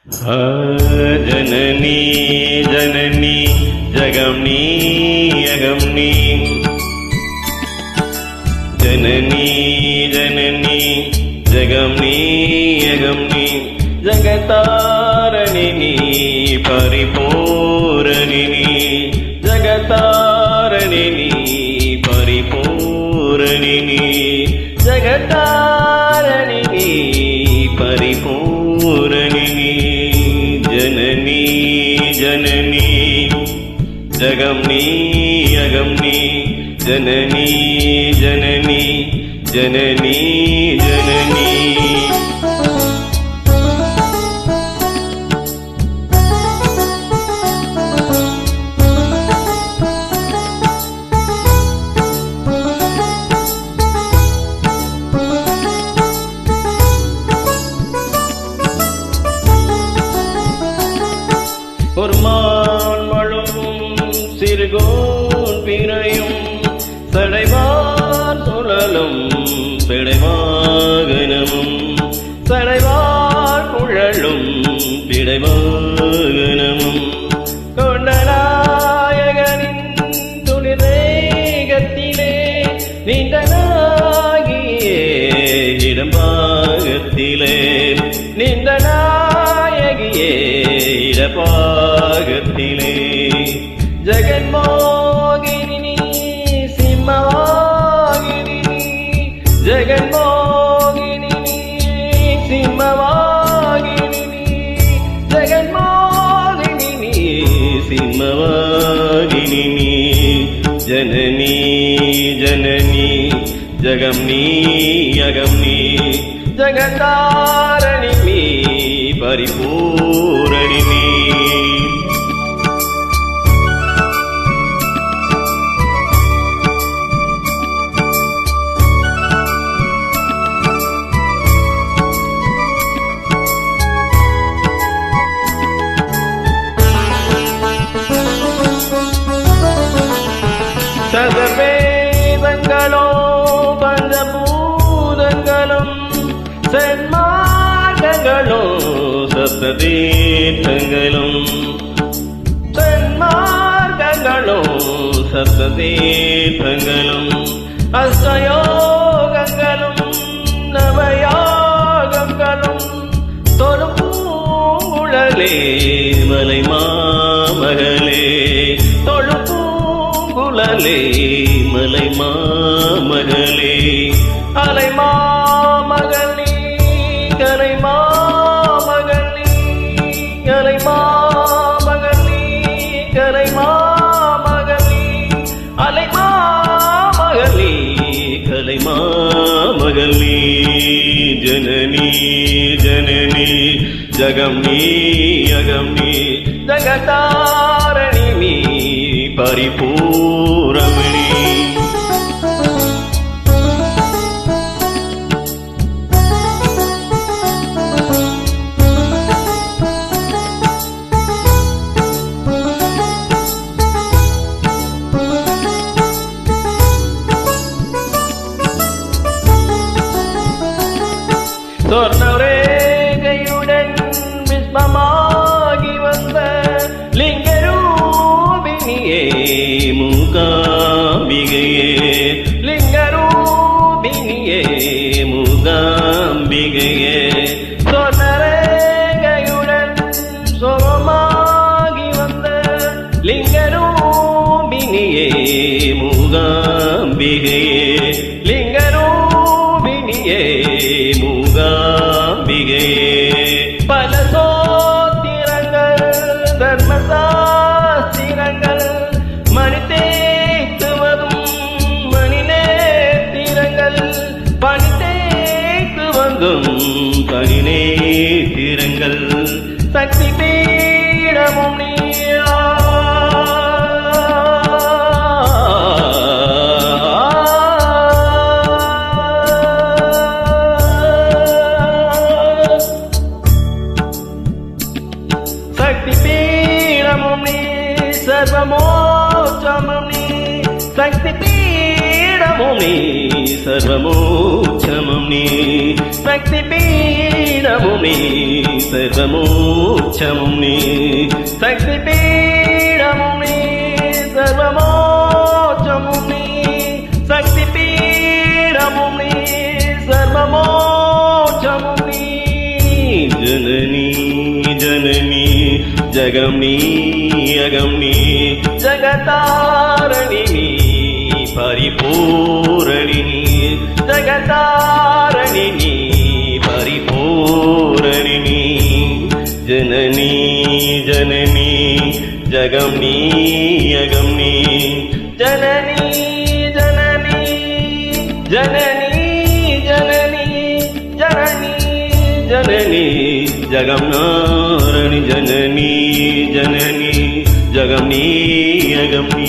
जननी जननी जगमनी अगमनी जननी जननी जगमनी अगमनी जगतारणिनी परिपूरणिनी जगतारणिनी परिपूरणिनी जगतारणिनी परिपूरणिनी जननी जननी जगमनी अगमनी जननी जननी जननी जननी பொர்மான் மழுவும் சிறுகோன் பிறையும் சடைவார் சுழலும் பிடைவாகனமும் சடைவார் குழலும் பிடைவாகனமும் கொண்டநாயகனின் துணிரேகத்திலே நீண்டனாகியே இடம்பாகத்திலே நீண்டநாயகியே இடபாகத்திலே ஜெகன்மோகினி சிம்மவாகினி ஜெகன்மோகினி சிம்மவாகினி ஜெகன்மோகினி சிம்மவாகினி ஜனனி ஜனனி ஜகம்னி அகம்னி ஜகதாரணி परिपूरणिनी சகவேதங்களோ பஞ்சபூதங்களும் சென்மார்க்கங்களோ சப்ததீர்த்தங்களும் சன்மார்க்கங்களும் சப்ததீர்த்தங்களும் அஷ்டயோகங்களும் நவயோகங்களும் தொழுப்பூங்குழலே மலை மாமகளே தொழுப்பூங்குழலே மலை மாமகளே அலை மாமகளே கலை மாமகளே கலை மாமகளே கலை மாமகளே அலை மாமகளே கலை மாமகளே ஜனனி ஜனனி ஜகம்னி அகம்னி ஜகதாரணி பரிபூரணி சொர்ணரேகையுடன் விஸ்வமாகி வந்த லிங்கரூபிணியே மூகாம்பிகையே லிங்கரூபிணியே மூகாம்பிகையே சொர்ணரேகையுடன் சொகமாகி வந்த லிங்கரூபிணியே மூகாம்பிகையே லிங்கரூபிணியே மூகாம்பிகையே பல சோத்திரங்கள் தர்மசாஸ்திரங்கள் மணி தேய்த்துவதும் மணி நேத்திரங்கள் பணி தேய்த்து வந்தும் பணி நேத்திரங்கள் சக்தி பீடமும் நீயா சர்வமோட்சமம் நீ சக்தி பீடமும் நீ சர்வமோட்சமம் நீ சக்தி பீடம் பீடமும் நீ சர்வமோட்சமும் நீ சக்தி பீடமும் நீ சர்வமோட்சமும் நீ சக்தி பீடமும் நீ சர்வமோட்சமும் நீ ஜனனி ஜனனி ஜகம் நீ அகம் நீ ஜகதாரணி நீ பரிபூரணி நீ ஜகதாரணி நீ பரிபூரணி நீ ஜனனி ஜனனி ஜகம் நீ அகம் நீ ஜனனி ஜனனி ஜனனி ஜனனி ஜனனி ஜனனி ஜகம் நாரணி ஜனனி ஜனனி ஜகம் நீ அகம் நீ